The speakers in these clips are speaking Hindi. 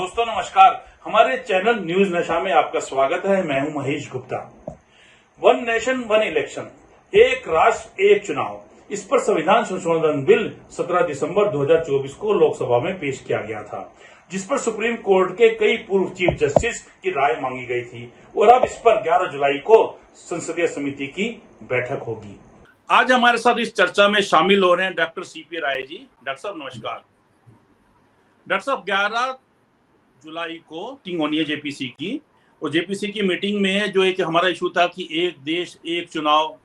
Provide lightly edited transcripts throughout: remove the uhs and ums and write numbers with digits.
दोस्तों नमस्कार। हमारे चैनल न्यूज नशा में आपका स्वागत है। मैं हूं Mahesh Gupta. One nation one election, एक राष्ट्र एक चुनाव, इस पर संविधान संशोधन बिल 17 दिसंबर 2024 को लोकसभा में पेश किया गया था, जिस पर सुप्रीम कोर्ट के कई पूर्व चीफ जस्टिस की राय मांगी गई थी और अब इस पर 11 जुलाई को संसदीय समिति की बैठक होगी। आज हमारे साथ इस चर्चा में शामिल हो रहे हैं doctor CP Rai ji. Doctor साहब नमस्कार। डॉक्टर साहब, 11 जुलाई को मीटिंग होनी है जेपीसी की, और जेपीसी की मीटिंग में जो एक हमारा इशू था कि एक देश एक चुनाव,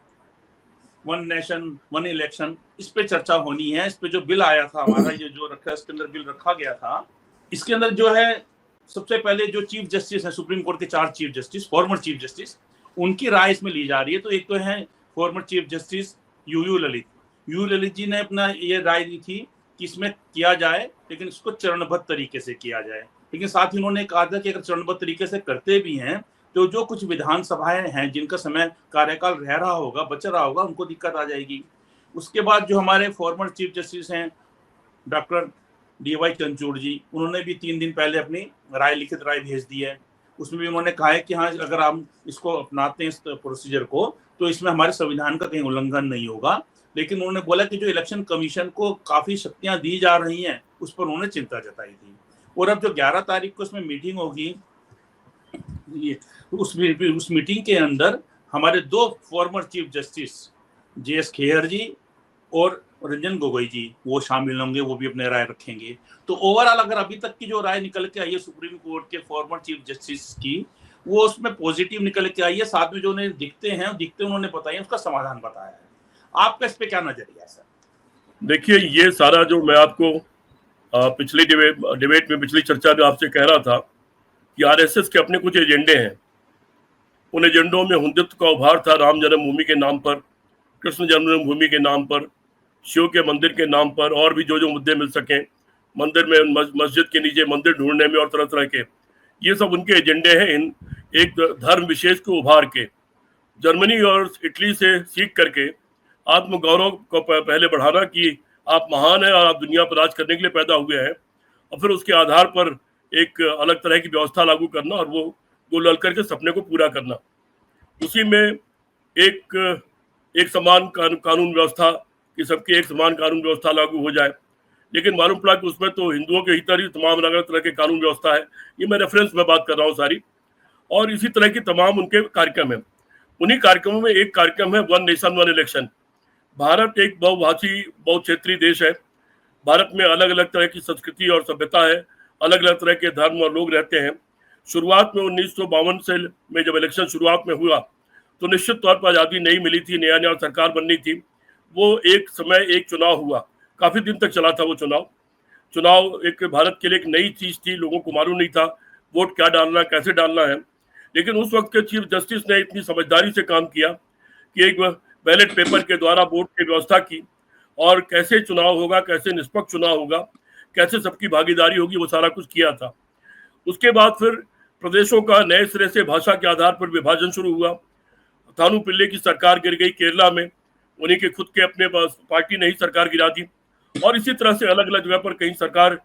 वन नेशन वन इलेक्शन, इस पे चर्चा होनी है। इस पे जो बिल आया था हमारा, ये जो रखा, इसके अंदर बिल रखा गया था, इसके अंदर जो है सबसे पहले जो चीफ जस्टिस है सुप्रीम कोर्ट के 4 chief justice, farmer chief justice, उनकी राय इसमें ली जा रही है। तो एक तो है former chief justice U U Lalit ji ने अपना ये राय दी थी कि इसमें किया जाए, लेकिन इसको चरणबद्ध तरीके से किया जाए। लेकिन साथ ही उन्होंने कहा था कि अगर चरणबद्ध तरीके से करते भी हैं तो जो कुछ विधानसभाएं हैं जिनका समय कार्यकाल रह रहा होगा, बच रहा होगा, उनको दिक्कत आ जाएगी। उसके बाद जो हमारे फॉर्मर चीफ जस्टिस हैं डॉक्टर DY चंद्रचूड़ जी, उन्होंने भी 3 दिन पहले अपनी राय, लिखित राय भेज दी है। उसमें भी उन्होंने कहा है कि हाँ, अगर हम इसको अपनाते हैं इस प्रोसीजर को, तो इसमें हमारे संविधान का कहीं उल्लंघन नहीं होगा। लेकिन उन्होंने बोला कि जो इलेक्शन कमीशन को काफी शक्तियां दी जा रही हैं, उस पर उन्होंने चिंता जताई थी। और अब जो 11 तारीख को इसमें मीटिंग होगी, उस मीटिंग के अंदर हमारे 2 former chief justice JS Khehar ji और रंजन गोगोई जी वो शामिल होंगे, वो भी अपने राय रखेंगे। तो ओवरऑल अगर अभी तक की जो राय निकल के आई है सुप्रीम कोर्ट के फॉर्मर चीफ जस्टिस की, वो उसमें पॉजिटिव निकल के आई है। साथ में जो उन्हें दिखते उन्होंने बताया, उसका समाधान बताया है। आपका इस पे क्या नजरिया है सर? देखिए, ये सारा जो मैं आपको पिछली डिबेट में, पिछली चर्चा में आपसे कह रहा था कि आरएसएस के अपने कुछ एजेंडे हैं। उन एजेंडों में हिंदुत्व का उभार था, राम जन्मभूमि के नाम पर, कृष्ण जन्मभूमि के नाम पर, शिव के मंदिर के नाम पर, और भी जो मुद्दे मिल सकें, मंदिर में, मस्जिद के नीचे मंदिर ढूंढने में, और तरह तरह के, ये सब उनके एजेंडे हैं। इन एक धर्म विशेष को उभार के, जर्मनी और इटली से सीख करके आत्मगौरव को पहले बढ़ाना कि आप महान हैं और आप दुनिया पर राज करने के लिए पैदा हुए हैं, और फिर उसके आधार पर एक अलग तरह की व्यवस्था लागू करना और वो गोल करके सपने को पूरा करना। उसी में एक समान कानून व्यवस्था, कि सबकी एक समान कानून व्यवस्था लागू हो जाए। लेकिन मालूम पड़ा कि उसमें तो हिंदुओं के हित ही तमाम अलग अलग तरह के कानून व्यवस्था है। ये मैं रेफरेंस में बात कर रहा हूँ सारी, और इसी तरह की तमाम उनके कार्यक्रम है। उन्हीं कार्यक्रमों में एक कार्यक्रम है one nation one election. Bharat एक बहुभाषी, बहुक्षेत्रीय देश है। भारत में अलग अलग तरह की संस्कृति और सभ्यता है, अलग अलग तरह के धर्म और लोग रहते हैं। शुरुआत में 1952 से में जब इलेक्शन शुरुआत में हुआ, तो निश्चित तौर पर आज़ादी नहीं मिली थी, नया सरकार बननी थी। वो एक समय एक चुनाव हुआ, काफ़ी दिन तक चला था वो चुनाव एक भारत के लिए एक नई चीज़ थी। लोगों को मालूम नहीं था वोट क्या डालना, कैसे डालना है। लेकिन उस वक्त के चीफ जस्टिस ने इतनी समझदारी से काम किया कि एक बैलेट पेपर के द्वारा वोट की व्यवस्था की, और कैसे चुनाव होगा, कैसे निष्पक्ष चुनाव होगा, कैसे सबकी भागीदारी होगी, वो सारा कुछ किया था। उसके बाद फिर प्रदेशों का नए सिरे से भाषा के आधार पर विभाजन शुरू हुआ। थानू पिल्ले की सरकार गिर गई केरला में, उन्हीं के खुद के अपने पार्टी ने ही सरकार गिरा दी। और इसी तरह से अलग अलग जगह पर कहीं सरकार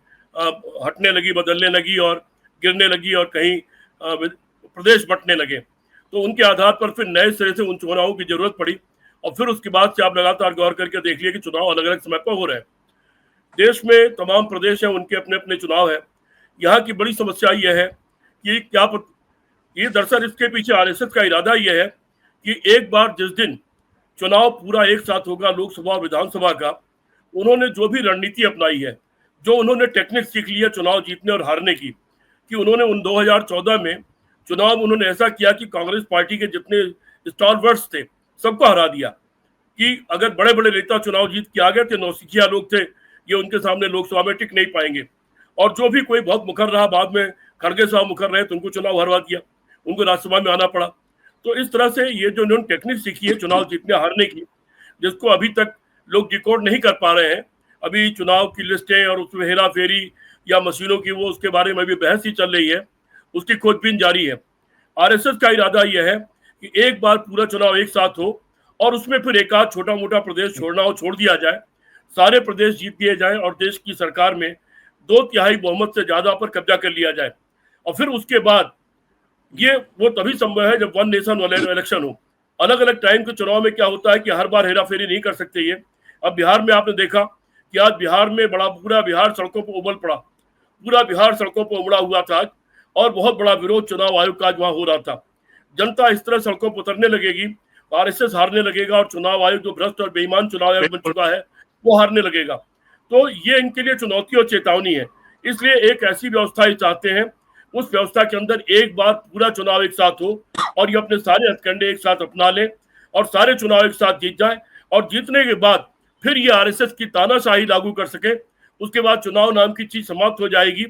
हटने लगी, बदलने लगी और गिरने लगी, और कहीं प्रदेश बंटने लगे। तो उनके आधार पर फिर नए सिरे से उन चुनावों की जरूरत पड़ी। और फिर उसके बाद से आप लगातार गौर करके देख लिए कि चुनाव अलग अलग समय पर हो रहे हैं। देश में तमाम प्रदेश हैं, उनके अपने अपने चुनाव है। यहाँ की बड़ी समस्या यह है कि ये दरअसल इसके पीछे आरएसएस का इरादा यह है कि एक बार जिस दिन चुनाव पूरा एक साथ होगा, लोकसभा और विधानसभा का, उन्होंने जो भी रणनीति अपनाई है, जो उन्होंने टेक्निक सीख ली है चुनाव जीतने और हारने की, कि उन्होंने 2014 में चुनाव उन्होंने ऐसा किया कि कांग्रेस पार्टी के जितने स्टॉलवर्ड्स थे सबको हरा दिया। कि अगर बड़े बड़े नेता चुनाव जीत के आ गए थे, नौसिखिया लोग थे, ये उनके सामने लोकसभा में टिक नहीं पाएंगे। और जो भी कोई बहुत मुखर रहा, बाद में खड़गे साहब मुखर रहे, तो उनको चुनाव हरवा दिया, उनको राज्यसभा में आना पड़ा। तो इस तरह से ये जो उन्होंने टेक्निक सीखी है चुनाव जीतने हारने की, जिसको अभी तक लोग डिकोड नहीं कर पा रहे हैं। अभी चुनाव की लिस्टें और उसमें हेरा फेरी या मशीनों की, वो उसके बारे में भी बहस ही चल रही है, उसकी खोजबीन जारी है। आरएसएस का इरादा यह है कि एक बार पूरा चुनाव एक साथ हो, और उसमें फिर एक आध छोटा मोटा प्रदेश छोड़ना हो, छोड़ दिया जाए, सारे प्रदेश जीत दिए जाएं, और देश की सरकार में 2/3 बहुमत से ज्यादा पर कब्जा कर लिया जाए, और फिर उसके बाद ये वो तभी संभव है जब वन नेशन वन इलेक्शन हो। अलग अलग टाइम के चुनाव में क्या होता है कि हर बार हेराफेरी नहीं कर सकते ये। अब बिहार में आपने देखा कि आज बिहार में पूरा बिहार सड़कों पर उबल पड़ा, पूरा बिहार सड़कों पर उमड़ा हुआ था, और बहुत बड़ा विरोध चुनाव आयोग का वहां हो रहा था। जनता इस तरह सड़कों पर उतरने लगेगी, आरएसएस हारने लगेगा, और चुनाव आयोग जो भ्रष्ट और बेईमान चुनाव आयोग बन चुका है वो हारने लगेगा। तो ये इनके लिए चुनौती और चेतावनी है। इसलिए एक ऐसी व्यवस्था ही चाहते हैं, उस व्यवस्था के अंदर एक बार पूरा चुनाव एक साथ हो, और ये अपने सारे हथकंडे एक साथ अपना ले, और सारे चुनाव एक साथ जीत जाए, और जीतने के बाद फिर ये आरएसएस की तानाशाही लागू कर सके। उसके बाद चुनाव नाम की चीज समाप्त हो जाएगी।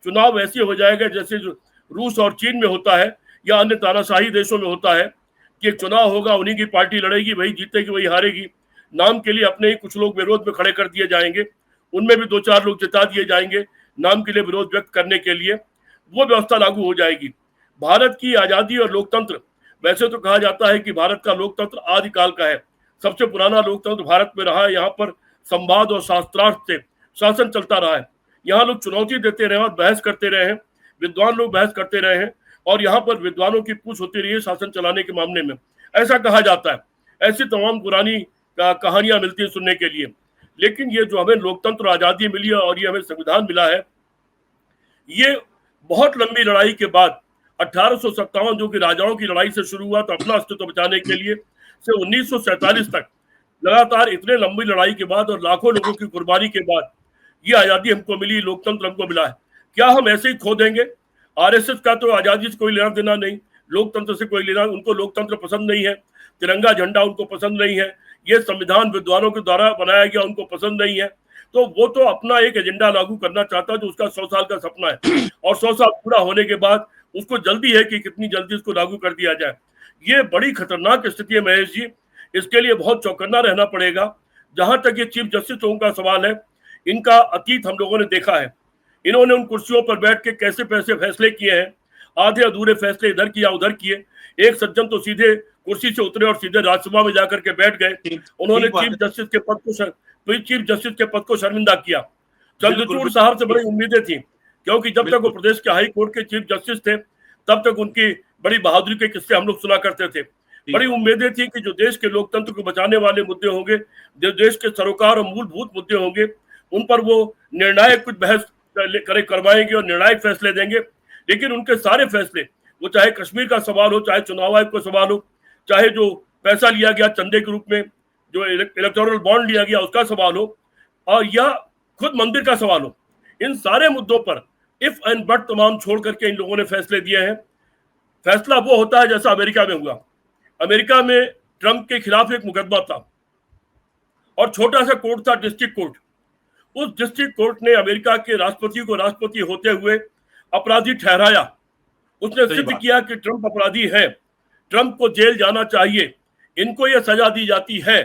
चुनाव ऐसे हो जाएगा जैसे रूस और चीन में होता है या अन्य तानाशाही देशों में होता है कि एक चुनाव होगा, उन्हीं की पार्टी लड़ेगी, वही जीतेगी वही हारेगी। नाम के लिए अपने ही कुछ लोग विरोध में खड़े कर दिए जाएंगे, उनमें भी 2-4 लोग जिता दिए जाएंगे नाम के लिए विरोध व्यक्त करने के लिए। वो व्यवस्था लागू हो जाएगी। भारत की आजादी और लोकतंत्र, वैसे तो कहा जाता है कि भारत का लोकतंत्र आदिकाल का है, सबसे पुराना लोकतंत्र भारत में रहा है। यहाँ पर संवाद और शास्त्रार्थ से शासन चलता रहा है। यहाँ लोग चुनौती देते रहे और बहस करते रहे हैं, विद्वान लोग बहस करते रहे हैं, और यहाँ पर विद्वानों की पूछ होती रही है शासन चलाने के मामले में, ऐसा कहा जाता है। ऐसी तमाम पुरानी कहानियां मिलती है सुनने के लिए। लेकिन ये जो हमें लोकतंत्र आजादी मिली है और ये हमें संविधान मिला है, ये बहुत लंबी लड़ाई के बाद 1857 जो कि राजाओं की लड़ाई से शुरू हुआ था अपना अस्तित्व बचाने के लिए, से 1947 तक लगातार इतने लंबी लड़ाई के बाद और लाखों लोगों की कुर्बानी के बाद ये आजादी हमको मिली, लोकतंत्र हमको मिला है। क्या हम ऐसे ही खो देंगे? आरएसएस का तो आजादी से कोई लेना देना नहीं, लोकतंत्र से कोई लेना, उनको लोकतंत्र पसंद नहीं है, तिरंगा झंडा उनको पसंद नहीं है, ये संविधान विद्वानों के द्वारा बनाया गया उनको पसंद नहीं है। तो वो तो अपना एक एजेंडा लागू करना चाहता है जो उसका 100 साल का सपना है, और 100 साल पूरा होने के बाद उसको जल्दी है कि कितनी जल्दी उसको लागू कर दिया जाए। ये बड़ी खतरनाक स्थिति है महेश जी, इसके लिए बहुत चौकन्ना रहना पड़ेगा। जहां तक ये चीफ जस्टिस लोगों का सवाल है, इनका अतीत हम लोगों ने देखा है। इन्होंने उन कुर्सियों पर बैठ के कैसे पैसे फैसले किए हैं, आधे अधूरे फैसले इधर किया उधर किए। एक सज्जन तो सीधे कुर्सी से उतरे और सीधे राज्यसभा में जाकर के बैठ गए। उन्होंने चीफ जस्टिस के पद को शर्मिंदा किया। चंद्रचूड़ साहब से बड़ी उम्मीदें थी, क्योंकि जब तक वो प्रदेश के हाई कोर्ट के चीफ जस्टिस थे तब तक उनकी बड़ी बहादुरी के किस्से हम लोग सुना करते थे। बड़ी उम्मीदें थी कि जो देश के लोकतंत्र को बचाने वाले मुद्दे होंगे, जो देश के सरोकार और मूलभूत मुद्दे होंगे, उन पर वो निर्णायक कुछ बहस करवाएंगे और निर्णायक फैसले देंगे। लेकिन उनके सारे फैसले, वो चाहे कश्मीर का सवाल हो, चाहे चुनाव आयोग का सवाल हो, चाहे जो पैसा लिया गया चंदे के रूप में, जो इलेक्टोरल बॉन्ड लिया गया उसका सवाल हो, और या खुद मंदिर का सवाल हो, इन सारे मुद्दों पर इफ एंड बट तमाम छोड़ करके इन लोगों ने फैसले दिए हैं। फैसला वो होता है जैसा अमेरिका में हुआ। अमेरिका में ट्रंप के खिलाफ एक मुकदमा था और छोटा सा कोर्ट था, डिस्ट्रिक्ट कोर्ट। उस डिस्ट्रिक्ट कोर्ट ने अमेरिका के राष्ट्रपति को राष्ट्रपति होते हुए अपराधी ठहराया। उसने सिद्ध किया कि ट्रंप अपराधी है, ट्रंप को जेल जाना चाहिए, इनको यह सजा दी जाती है।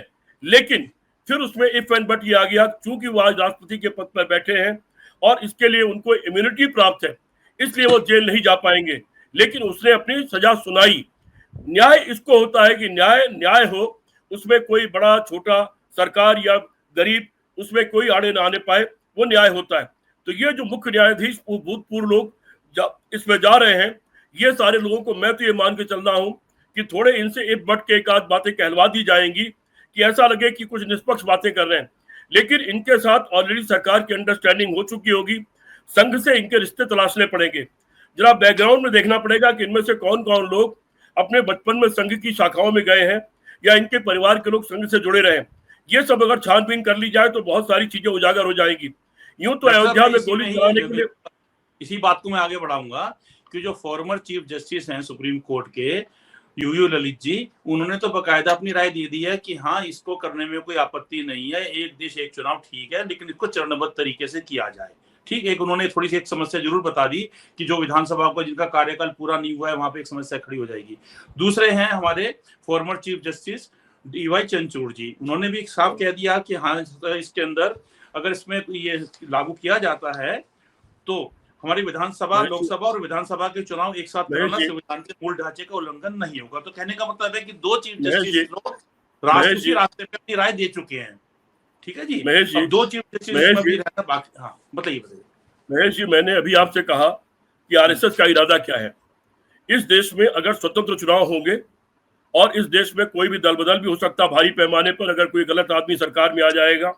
लेकिन फिर उसमें इफ एंड बट ये आ गया, चूंकि वो आज राष्ट्रपति के पद पर बैठे हैं और इसके लिए उनको इम्यूनिटी प्राप्त है, इसलिए वो जेल नहीं जा पाएंगे। लेकिन उसने अपनी सजा सुनाई। न्याय इसको होता है कि न्याय हो, उसमें कोई बड़ा छोटा, सरकार या गरीब, उसमें कोई आड़े ना आने पाए, वो न्याय होता है। तो ये जो मुख्य न्यायाधीश भूतपूर्व लोग इसमें जा रहे हैं, ये सारे लोगों को मैं तो ये मान के चल रहा हूं कि थोड़े इनसे इफ बट के एक आध बातें कहलवा दी जाएंगी कि ऐसा लगे कि कुछ निष्पक्ष बातें कर रहे हैं। लेकिन इनके साथ ऑलरेडी सरकार की अंडरस्टैंडिंग हो चुकी होगी, संघ से इनके रिश्ते तलाशने पड़ेंगे। जरा बैकग्राउंड में देखना पड़ेगा कि इनमें से कौन कौन लोग अपने बचपन में संघ की शाखाओं में गए हैं या इनके परिवार के लोग संघ से जुड़े रहे हैं। ये सब अगर छानबीन कर ली जाए तो बहुत सारी चीजें उजागर हो जाएंगी। यूं तो अयोध्या में गोली चलाने के लिए, इसी बात को मैं आगे बढ़ाऊंगा कि जो फॉर्मर चीफ जस्टिस हैं सुप्रीम कोर्ट के, यूयू ललित जी, उन्होंने तो बकायदा अपनी राय दे दी है कि हाँ, इसको करने में कोई आपत्ति नहीं है, एक देश एक चुनाव ठीक है, लेकिन इसको चरणबद्ध तरीके से किया जाए। ठीक, एक उन्होंने थोड़ी सी एक समस्या जरूर बता दी कि जो विधानसभा को जिनका कार्यकाल पूरा नहीं हुआ है वहां पे एक समस्या खड़ी हो जाएगी। दूसरे हैं हमारे former chief justice D Y Chandrachud ji, उन्होंने भी साफ कह दिया कि हाँ, इसके अंदर अगर इसमें ये लागू किया जाता है तो हमारी विधानसभा, लोकसभा और विधानसभा के चुनाव एक साथ कराना संविधान के मूल ढांचे का उल्लंघन नहीं होगा। तो कहने का मतलब है कि दो चीफ जस्टिस लोग राष्ट्रीय रास्ते पे अपनी राय दे चुके हैं। ठीक है जी, अब दो चीफ जस्टिस में भी रहना बाकी। हाँ, बताइए। महेश जी, मैंने अभी आपसे कहा कि आरएसएस का इरादा क्या है। इस देश में अगर स्वतंत्र चुनाव होंगे और इस देश में कोई भी दल बदल भी हो सकता, भारी पैमाने पर अगर कोई गलत आदमी सरकार में आ जाएगा,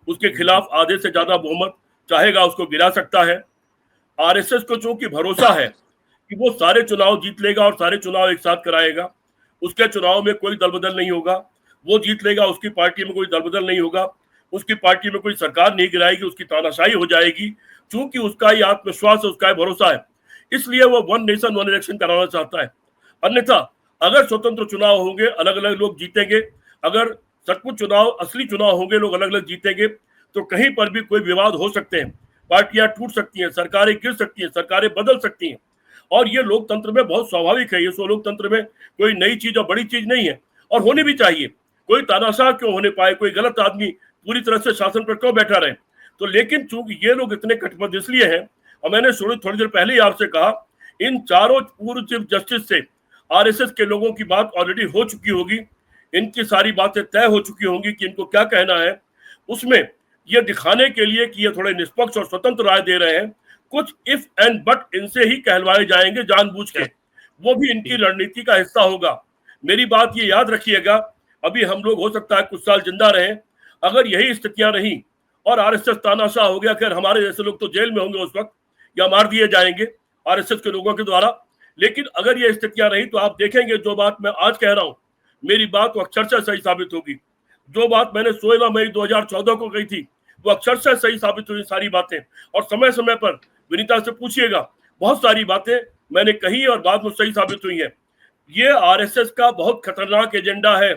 उसके खिलाफ आधे से ज्यादा बहुमत चाहेगा उसको गिरा सकता है। आरएसएस को चूंकि भरोसा है कि वो सारे चुनाव जीत लेगा और सारे चुनाव एक साथ कराएगा, उसके चुनाव में कोई दल बदल नहीं होगा, वो जीत लेगा, उसकी पार्टी में कोई दल बदल नहीं होगा, उसकी पार्टी में कोई सरकार नहीं गिराएगी, उसकी तानाशाही हो जाएगी, चूंकि उसका ही आत्मविश्वास है, उसका ही भरोसा है, इसलिए वो वन नेशन वन इलेक्शन कराना चाहता है। अन्यथा अगर स्वतंत्र चुनाव होंगे, अलग अलग लोग जीतेंगे, अगर सचमुच चुनाव असली चुनाव होंगे, लोग अलग अलग जीतेंगे, तो कहीं पर भी कोई विवाद हो सकते हैं, पार्टियां टूट सकती हैं, सरकारें गिर सकती हैं, सरकारें बदल सकती हैं। और ये लोकतंत्र में बहुत स्वाभाविक है, ये सो लोकतंत्र में कोई नई चीज और बड़ी चीज नहीं है, और होनी भी चाहिए। कोई तानाशाह क्यों होने पाए, कोई गलत आदमी पूरी तरह से शासन पर क्यों बैठा रहे। तो लेकिन चूंकि ये लोग इतने कटिबद्ध इसलिए हैं, और मैंने थोड़ी देर पहले ही आपसे कहा, इन चारों पूर्व चीफ जस्टिस से आरएसएस के लोगों की बात ऑलरेडी हो चुकी होगी, इनकी सारी बातें तय हो चुकी होंगी कि इनको क्या कहना है। उसमें ये दिखाने के लिए कि ये थोड़े निष्पक्ष और स्वतंत्र राय दे रहे हैं, कुछ इफ एंड बट इनसे ही कहलवाए जाएंगे जानबूझ के, वो भी इनकी रणनीति का हिस्सा होगा। मेरी बात ये याद रखिएगा, अभी हम लोग हो सकता है कुछ साल जिंदा रहें, अगर यही स्थितियां रही और आरएसएस तानाशाह हो गया, खैर हमारे जैसे लोग तो जेल में होंगे उस वक्त या मार दिए जाएंगे आरएसएस के लोगों के द्वारा, लेकिन अगर ये स्थितियां रही तो आप देखेंगे जो बात मैं आज कह रहा हूं, मेरी बात अक्षरशः सही साबित होगी। जो बात मैंने 16 मई 2014 को कही थी वो अक्षरशः सही साबित हुई सारी बातें। और समय समय पर विनीता से पूछिएगा, बहुत सारी बातें मैंने कही और बाद में सही साबित हुई हैं। ये आरएसएस का बहुत खतरनाक एजेंडा है।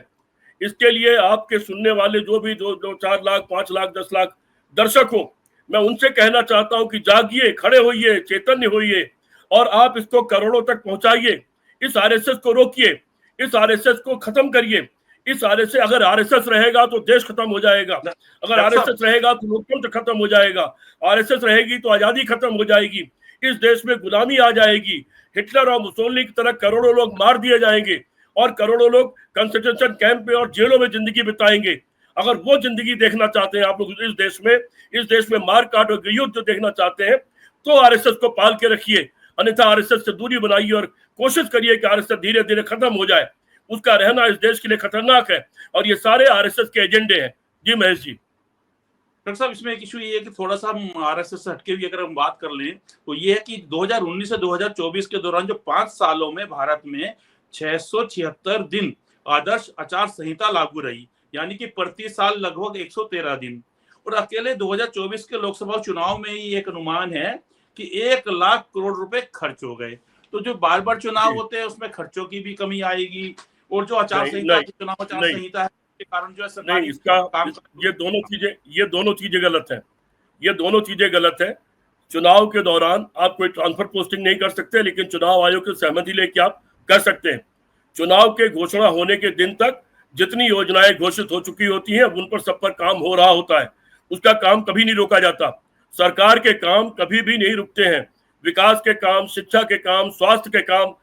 इसके लिए आपके सुनने वाले जो भी 4 लाख 5 लाख 10 लाख दर्शक हो, मैं उनसे कहना चाहता हूं कि जागिए, खड़े होइए, चैतन्य होइए और आप इसको करोड़ों तक पहुंचाइए। इस आरएसएस को रोकिए, इस आरएसएस को खत्म करिए। इस आरएसएस, अगर आरएसएस रहेगा तो देश खत्म हो जाएगा, अगर आरएसएस रहेगा तो लोकतंत्र खत्म हो जाएगा, आरएसएस रहेगी तो आजादी खत्म हो जाएगी, इस देश में गुलामी आ जाएगी, हिटलर और मुसोलिनी की तरह करोड़ों लोग मार दिए जाएंगे और करोड़ों लोग कंसंट्रेशन कैंप में और जेलों में जिंदगी बिताएंगे। अगर वो जिंदगी देखना चाहते हैं आप लोग इस देश में मार काट और युद्ध देखना चाहते हैं, तो आरएसएस को पाल के रखिए, अन्यथा आरएसएस से दूरी बनाइए और कोशिश करिए कि आरएसएस धीरे धीरे खत्म हो जाए। उसका रहना इस देश के लिए खतरनाक है और ये सारे आरएसएस के एजेंडे हैं। जी महेश जी। डॉक्टर साहब, इसमें एक इशू ये है कि थोड़ा सा हम आरएसएस से हटके भी अगर हम बात कर लें तो ये है कि 2019 से 2024 के दौरान जो 5 सालों में भारत में 676 दिन आदर्श आचार संहिता लागू रही, यानी कि प्रति साल लगभग 113 दिन। और अकेले 2024 के लोकसभा चुनाव में ही एक अनुमान है कि 1 लाख करोड़ रुपए खर्च हो गए। तो जो बार बार चुनाव होते हैं उसमें खर्चों की भी कमी आएगी, और जो आचार संहिता चुनाव आचार संहिता है के कारण जो है सरकारी काम, ये दोनों चीजें गलत है। ये दोनों चीजें गलत है। चुनाव के दौरान आप कोई ट्रांसफर पोस्टिंग नहीं कर सकते, लेकिन चुनाव आयोग की सहमति लेके आप कर सकते हैं। चुनाव के घोषणा होने के दिन तक जितनी योजनाएं घोषित हो चुकी होती हैं उन पर सब पर काम हो रहा होता है, उसका काम कभी नहीं रोका जाता। सरकार के काम कभी भी नहीं रुकते हैं। विकास के काम, शिक्षा के काम, स्वास्थ्य के काम,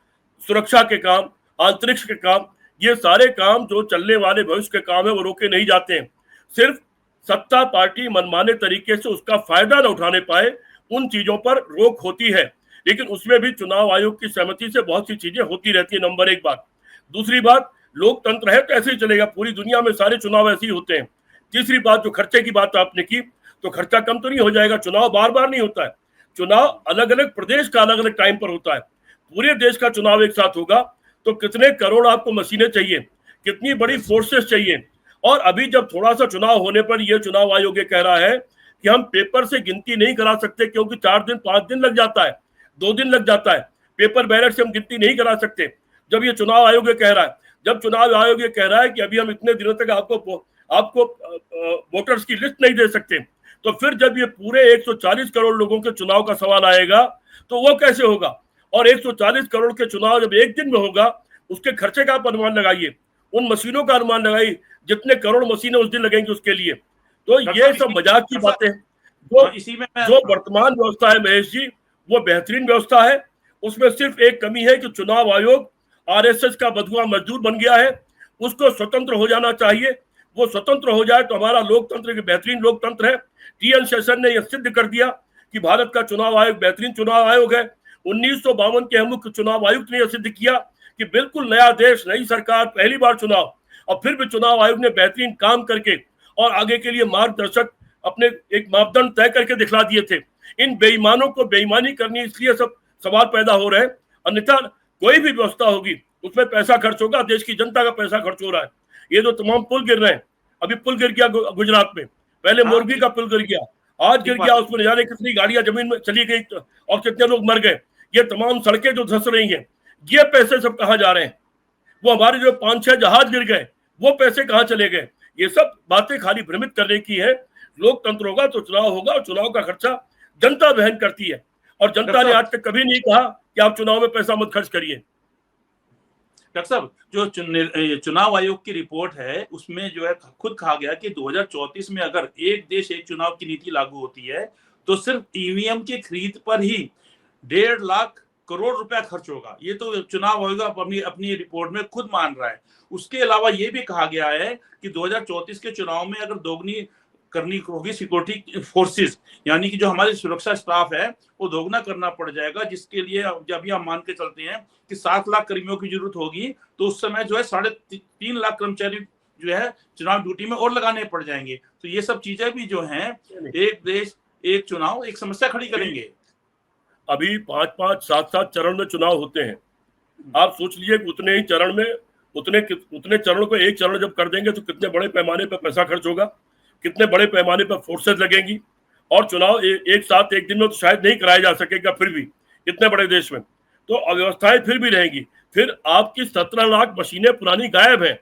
सुरक्षा के काम, अंतरिक्ष के काम, ये सारे काम जो चलने वाले भविष्य के काम है वो रोके नहीं जाते हैं। सिर्फ सत्ता पार्टी मनमाने तरीके से उसका फायदा न उठाने पाए उन चीजों पर रोक होती है, लेकिन उसमें भी चुनाव आयोग की सहमति से बहुत सी चीजें होती रहती है। नंबर 1 बात। दूसरी बात, लोकतंत्र है तो ऐसे ही चलेगा, पूरी दुनिया में सारे चुनाव ऐसे ही होते हैं। तीसरी बात, जो खर्चे की बात आपने की, तो खर्चा कम तो नहीं हो जाएगा। चुनाव बार बार नहीं होता है, चुनाव अलग अलग प्रदेश का अलग अलग टाइम पर होता है। पूरे देश का चुनाव एक साथ होगा तो कितने करोड़ आपको मशीनें चाहिए, कितनी बड़ी फोर्सेस चाहिए। और अभी जब थोड़ा सा चुनाव होने पर यह चुनाव आयोग कह रहा है कि हम पेपर से गिनती नहीं करा सकते क्योंकि 4 दिन 5 दिन लग जाता है, 2 दिन लग जाता है, पेपर बैलेट से हम गिनती नहीं करा सकते। जब ये चुनाव आयोग कह रहा है, जब चुनाव आयोग ये कह रहा है कि अभी हम इतने दिनों तक आपको वोटर्स की लिस्ट नहीं दे सकते, तो फिर जब ये पूरे 140 करोड़ लोगों के चुनाव का सवाल आएगा तो वो कैसे होगा। और 140 करोड़ के चुनाव जब एक दिन में होगा, उसके खर्चे का आप अनुमान लगाइए, उन मशीनों का अनुमान लगाइए, जितने करोड़ मशीनें उस दिन लगेंगे उसके लिए। तो ये सब मजाक की बातें। जो वर्तमान व्यवस्था है महेश जी, वो बेहतरीन व्यवस्था है। उसमें सिर्फ एक कमी है कि चुनाव आयोग आरएसएस का बधुआ मजदूर बन गया है, उसको स्वतंत्र हो जाना चाहिए। वो स्वतंत्र हो जाए तो हमारा लोकतंत्र एक बेहतरीन लोकतंत्र है। टीएन शेषन ने यह सिद्ध कर दिया कि भारत का चुनाव आयोग बेहतरीन चुनाव आयोग है। 1952 के मुख्य चुनाव आयुक्त ने यह सिद्ध किया कि बिल्कुल नया देश, नई सरकार, पहली बार चुनाव, और फिर भी चुनाव आयोग ने बेहतरीन काम करके और आगे के लिए मार्गदर्शक अपने एक मापदंड तय करके दिखला दिए थे। इन बेईमानों को बेईमानी करनी, इसलिए सब सवाल पैदा हो रहे हैं। अन्यथा कोई भी व्यवस्था होगी उसमें पैसा खर्च होगा, देश की जनता का पैसा खर्च हो रहा है। ये जो तमाम पुल गिर रहे हैं, अभी पुल गिर गया गुजरात में, पहले मोरबी का पुल गिर गया, आज गिर गया, उसमें न जाने कितनी गाड़ियां जमीन में चली गई और कितने लोग मर गए। ये तमाम सड़कें जो धंस रही हैं, ये पैसे सब कहाँ जा रहे हैं? वो हमारे जो 5-6 जहाज गिर गए, वो पैसे कहाँ चले गए? ये सब बातें खाली भ्रमित करने की है। लोकतंत्र होगा तो चुनाव होगा, और चुनाव का खर्चा जनता वहन करती है, और जनता ने आज तक कभी नहीं कहा कि आप चुनाव में पैसा मत खर्च करिए। डॉक्टर साहब, जो चुनाव आयोग की रिपोर्ट है उसमें जो है खुद कहा गया कि 2034 में अगर एक देश एक चुनाव की नीति लागू होती है तो सिर्फ ईवीएम की खरीद पर ही 1.5 लाख करोड़ रुपया खर्च होगा। ये तो चुनाव आयोग अपनी अपनी रिपोर्ट में खुद मान रहा है। उसके अलावा ये भी कहा गया है कि 2034 के चुनाव में अगर दोगुनी करनी होगी सिक्योरिटी फोर्सेस, यानी कि जो हमारी सुरक्षा स्टाफ है वो दोगुना करना पड़ जाएगा, जिसके लिए जब हम मान के चलते हैं कि 7 लाख कर्मियों की जरूरत होगी तो उस समय जो है 3.5 लाख कर्मचारी जो है चुनाव ड्यूटी में और लगाने पड़ जाएंगे। तो ये सब चीजें भी जो हैं एक देश एक चुनाव एक समस्या खड़ी करेंगे। अभी 5-5, 7-7 चरण में चुनाव होते हैं। आप सोच लीजिए कि उतने ही चरण में उतने चरणों को एक चरण जब कर देंगे तो कितने बड़े पैमाने पर पैसा खर्च होगा, कितने बड़े पैमाने पर फोर्सेज लगेंगी, और चुनाव एक साथ एक दिन में तो शायद नहीं कराया जा सकेगा। फिर भी इतने बड़े देश में तो अव्यवस्थाएं फिर भी रहेंगी। फिर आपकी 17 लाख मशीनें पुरानी गायब हैं,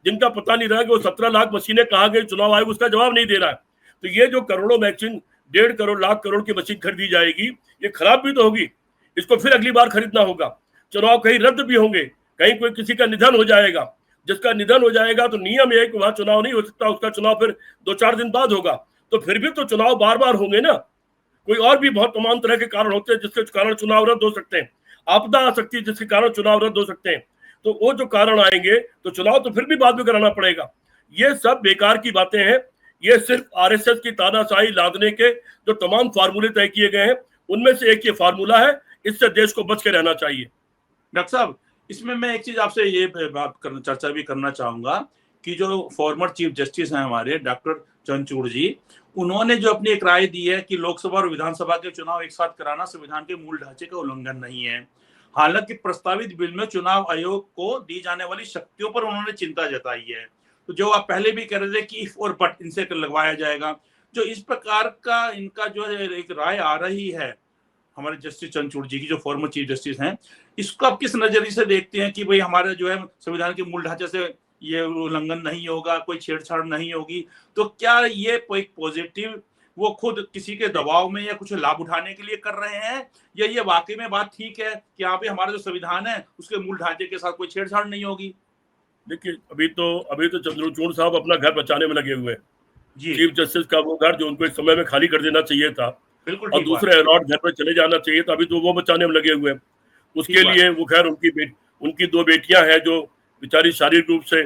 जिनका पता नहीं रहा कि वो 17 लाख मशीनें कहाँ गई, चुनाव आयोग उसका जवाब नहीं दे रहा है। तो ये जो करोड़ों मशीन, 1.5 करोड़ लाख करोड़ की मशीन खरीदी जाएगी, ये खराब भी तो होगी, इसको फिर अगली बार खरीदना होगा। चुनाव कहीं रद्द भी होंगे, कहीं कोई किसी का निधन हो जाएगा, जिसका निधन हो जाएगा तो नियम यह है कि वहां चुनाव नहीं हो सकता, उसका चुनाव फिर 2-4 दिन बाद होगा। तो फिर भी तो चुनाव बार बार होंगे ना। कोई और भी बहुत तमाम तरह के कारण होते हैं जिसके कारण चुनाव रद्द हो सकते हैं, आपदा आ सकती है जिसके कारण चुनाव रद्द हो सकते हैं। तो वो जो कारण आएंगे तो चुनाव तो फिर भी बाद में कराना पड़ेगा। ये सब बेकार की बातें हैं। ये सिर्फ आरएसएस की तानाशाही लादने के जो तमाम फार्मूले तय किए गए हैं उनमें से एक ये फार्मूला है। इससे देश को बच के रहना चाहिए। डॉक्टर साहब, इसमें मैं एक चीज आपसे ये चर्चा भी करना चाहूंगा कि जो फॉर्मर चीफ जस्टिस हैं हमारे डॉक्टर चंद्रचूड़ जी, उन्होंने जो अपनी एक राय दी है कि लोकसभा और विधानसभा के चुनाव एक साथ कराना संविधान के मूल ढांचे का उल्लंघन नहीं है। हालांकि प्रस्तावित बिल में चुनाव आयोग को दी जाने वाली शक्तियों पर उन्होंने चिंता जताई है। तो जो आप पहले भी कह रहे थे कि इफ और बट इनसे लगवाया जाएगा, जो इस प्रकार का इनका जो एक राय आ रही है हमारे जस्टिस चंद्रचूड़ जी की, जो फॉर्मर चीफ जस्टिस हैं, इसको आप किस नजरिए से देखते हैं कि भाई हमारे जो है संविधान के मूल ढांचे से ये उल्लंघन नहीं होगा, कोई छेड़छाड़ नहीं होगी? तो क्या ये कोई पॉजिटिव वो खुद किसी के दबाव में या कुछ लाभ उठाने के लिए कर रहे हैं, या ये वाकई में बात ठीक है कि यहाँ पे हमारा जो संविधान है उसके मूल ढांचे के साथ कोई छेड़छाड़ नहीं होगी? देखिए, अभी तो चंद्रचूड़ साहब अपना घर बचाने में लगे हुए हैं। जी, चीफ जस्टिस का वो घर जो उनको इस समय में खाली कर देना चाहिए था बिल्कुल और ठीक बात। दूसरे अलॉट घर पर चले जाना चाहिए था, अभी तो वो बचाने में लगे हुए हैं। उसके लिए वो खैर उनकी 2 बेटियां हैं जो बेचारी शारीरिक रूप से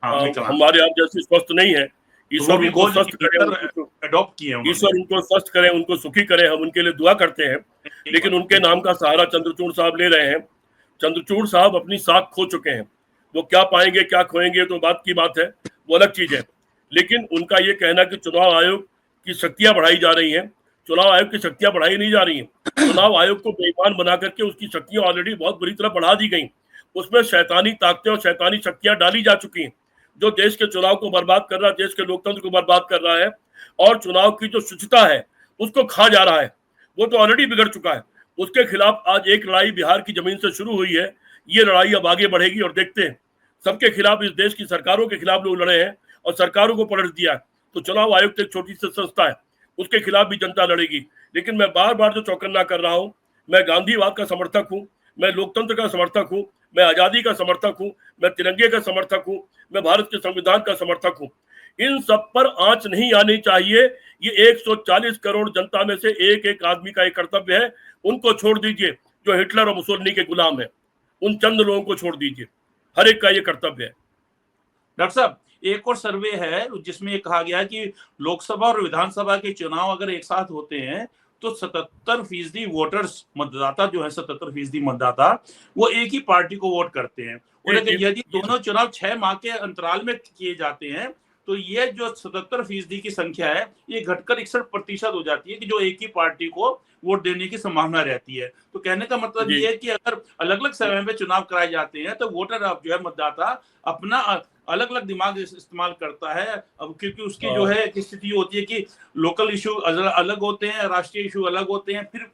हमारे यहाँ जैसे स्वस्थ नहीं है। ईश्वर उनको स्वस्थ करे, अडॉप्ट किए हैं, ईश्वर उनको स्वस्थ करे, उनको सुखी करे, हम उनके लिए दुआ करते हैं। लेकिन उनके नाम का सहारा चंद्रचूड़ साहब ले रहे हैं। चंद्रचूड़ साहब अपनी साख खो चुके हैं। वो क्या पाएंगे क्या खोएंगे तो बात की बात है, वो अलग चीज है। लेकिन उनका ये कहना कि चुनाव आयोग की शक्तियां बढ़ाई जा रही हैं, चुनाव आयोग की शक्तियां बढ़ाई नहीं जा रही हैं। चुनाव आयोग को बेईमान बना करके उसकी शक्तियां ऑलरेडी बहुत बुरी तरह बढ़ा दी गई। उसमें शैतानी ताकतें और शैतानी शक्तियां डाली जा चुकी हैं, जो देश के चुनाव को बर्बाद कर रहा है, देश के लोकतंत्र को बर्बाद कर रहा है, और चुनाव की जो शुचिता है उसको खा जा रहा है। वो तो ऑलरेडी बिगड़ चुका है। उसके खिलाफ आज एक लड़ाई बिहार की जमीन से शुरू हुई है। ये लड़ाई अब आगे बढ़ेगी और देखते हैं। सबके खिलाफ, इस देश की सरकारों के खिलाफ लोग लड़े हैं और सरकारों को पलट दिया। तो चुनाव आयोग तो एक छोटी सी संस्था है, उसके खिलाफ भी जनता लड़ेगी। लेकिन मैं बार बार जो चौकन्ना कर रहा हूँ, मैं गांधीवाद का समर्थक हूँ, मैं लोकतंत्र का समर्थक हूँ, मैं आजादी का समर्थक हूँ, मैं तिरंगे का समर्थक हूँ, मैं भारत के संविधान का समर्थक हूँ। इन सब पर आंच नहीं आनी चाहिए। ये 140 करोड़ जनता में से एक एक आदमी का एक कर्तव्य है। उनको छोड़ दीजिए जो हिटलर और मुसोलिनी के गुलाम है, उन चंद लोगों को छोड़ दीजिए। हर एक का ये कर्तव्य है। डॉक्टर साहब, एक और सर्वे है जिसमें ये कहा गया है कि लोकसभा और विधानसभा के चुनाव अगर एक साथ होते हैं तो 77% वोटर्स, मतदाता जो है 77% मतदाता वो एक ही पार्टी को वोट करते हैं। और यदि दोनों चुनाव 6 माह के अंतराल में किए जाते हैं तो ये जो 77% की संख्या है ये घटकर 61% हो जाती है कि जो एक ही पार्टी को वोट देने की संभावना रहती है। तो कहने का मतलब ये है कि अगर अलग अलग समय में चुनाव कराए जाते हैं तो वोटर जो है मतदाता अपना अलग अलग दिमाग इस्तेमाल करता है। अब क्योंकि उसकी जो है स्थिति होती है कि लोकल इशू अलग होते हैं, राष्ट्रीय इशू अलग होते हैं, फिर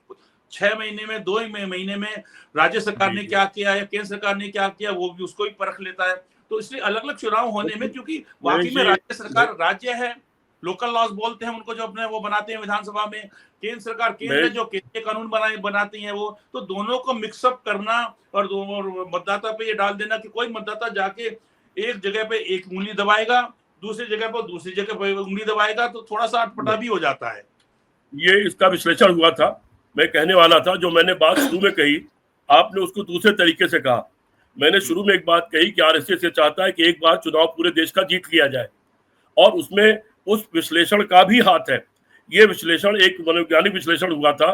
6 महीने में 2 महीने में राज्य सरकार ने क्या किया या केंद्र सरकार ने क्या किया वो भी उसको भी परख लेता है। तो इसलिए अलग अलग चुनाव होने में, क्योंकि वाकई में राज्य सरकार राज्य है, लोकल लॉज बोलते हैं उनको, जो अपने वो बनाते हैं विधानसभा में, केंद्र सरकार केंद्र जो केंद्रीय कानून बनाती है वो, तो दोनों को मिक्सअप करना और मतदाता पे ये डाल देना कि कोई मतदाता जाके एक जगह पे एक उंगली दबाएगा, दूसरी जगह पर दूसरी जगह पे उंगली दबाएगा, तो थोड़ा सा अटपटा भी हो जाता है। ये इसका विश्लेषण हुआ था, मैं कहने वाला था, जो मैंने बात शुरू में कही आपने उसको दूसरे तरीके से कहा। मैंने शुरू में एक बात कही कि आरएसएस ये चाहता है कि एक बार चुनाव पूरे देश का जीत लिया जाए, और उसमें उस विश्लेषण का भी हाथ है। ये विश्लेषण एक मनोवैज्ञानिक विश्लेषण हुआ था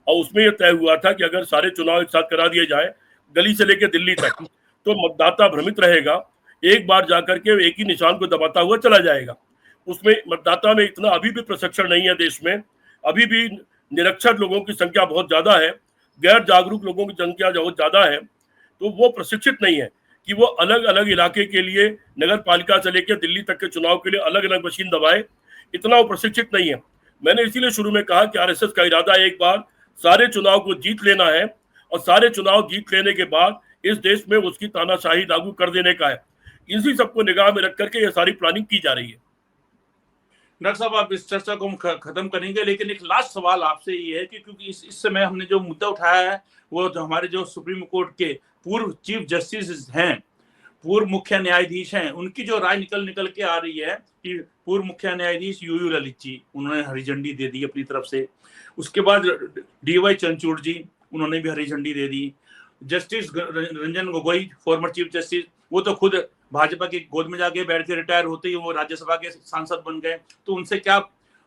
और उसमें यह तय हुआ था कि अगर सारे चुनाव एक साथ करा दिए जाए गली से लेकर दिल्ली तक, तो मतदाता भ्रमित रहेगा, एक बार जाकर के एक ही निशान को दबाता हुआ चला जाएगा। उसमें मतदाता में इतना अभी भी प्रशिक्षण नहीं है देश में, अभी भी निरक्षर लोगों की संख्या बहुत ज्यादा है, गैर जागरूक लोगों की संख्या बहुत ज्यादा है, तो वो प्रशिक्षित नहीं है कि वो अलग अलग इलाके के लिए नगर पालिका से लेकर दिल्ली तक के चुनाव के लिए अलग अलग मशीन दबाए, इतना वो प्रशिक्षित नहीं है। मैंने इसीलिए शुरू में कहा कि आरएसएस का इरादा एक बार सारे चुनाव को जीत लेना है, और सारे चुनाव जीत लेने के बाद इस देश में उसकी तानाशाही लागू कर देने का है। इसी सबको निगाह में रख करके ये सारी प्लानिंग की जा रही है। डॉक्टर साहब, आप इस चर्चा को हम खत्म करेंगे, लेकिन एक लास्ट सवाल आपसे ये है कि क्योंकि इस समय हमने जो मुद्दा उठाया है वो जो हमारे जो सुप्रीम कोर्ट के पूर्व चीफ जस्टिस हैं, पूर्व मुख्य न्यायाधीश हैं, उनकी जो राय निकल के आ रही है कि पूर्व मुख्य न्यायाधीश यूयू ललित जी, उन्होंने हरी झंडी दे दी अपनी तरफ से। उसके बाद डीवाई चंद्रचूड़ जी, उन्होंने भी हरी झंडी दे दी। Justice Ranjan Gogoi, former chief justice, वो तो खुद भाजपा की गोद में जाके बैठ के रिटायर होते ही वो राज्यसभा के सांसद बन गए, तो उनसे क्या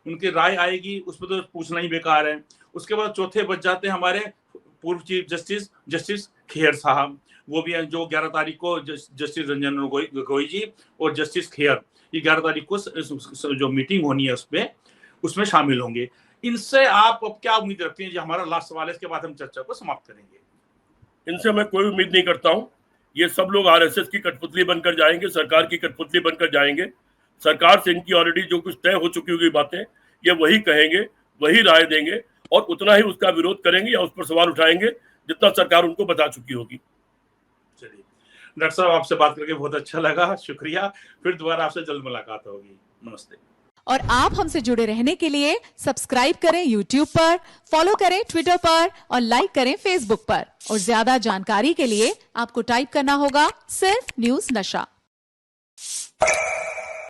उनकी राय आएगी उस पर तो पूछना ही बेकार है। उसके बाद चौथे बच जाते हैं हमारे पूर्व चीफ जस्टिस खेर साहब, वो भी हैं, जो 11 तारीख को जस्टिस रंजन गोगोई जी और जस्टिस खेर, ये 11 तारीख को जो मीटिंग होनी है उसमें शामिल होंगे। इनसे आप अब क्या उम्मीद रखते हैं? जो हमारा लास्ट सवाल है, इसके बाद हम चर्चा को समाप्त करेंगे। इनसे मैं कोई उम्मीद नहीं करता हूं। ये सब लोग आरएसएस की कठपुतली बनकर जाएंगे, सरकार की कठपुतली बनकर जाएंगे। सरकार से इनकी ऑलरेडी जो कुछ तय हो चुकी होगी बातें, ये वही कहेंगे, वही राय देंगे, और उतना ही उसका विरोध करेंगे या उस पर सवाल उठाएंगे जितना सरकार उनको बता चुकी होगी। चलिए डॉक्टर साहब, आपसे बात करके बहुत अच्छा लगा, शुक्रिया। फिर दोबारा आपसे जल्द मुलाकात होगी। नमस्ते। और आप हमसे जुड़े रहने के लिए सब्सक्राइब करें YouTube पर, फॉलो करें Twitter पर और लाइक करें Facebook पर। और ज्यादा जानकारी के लिए आपको टाइप करना होगा सिर्फ न्यूज़ नशा।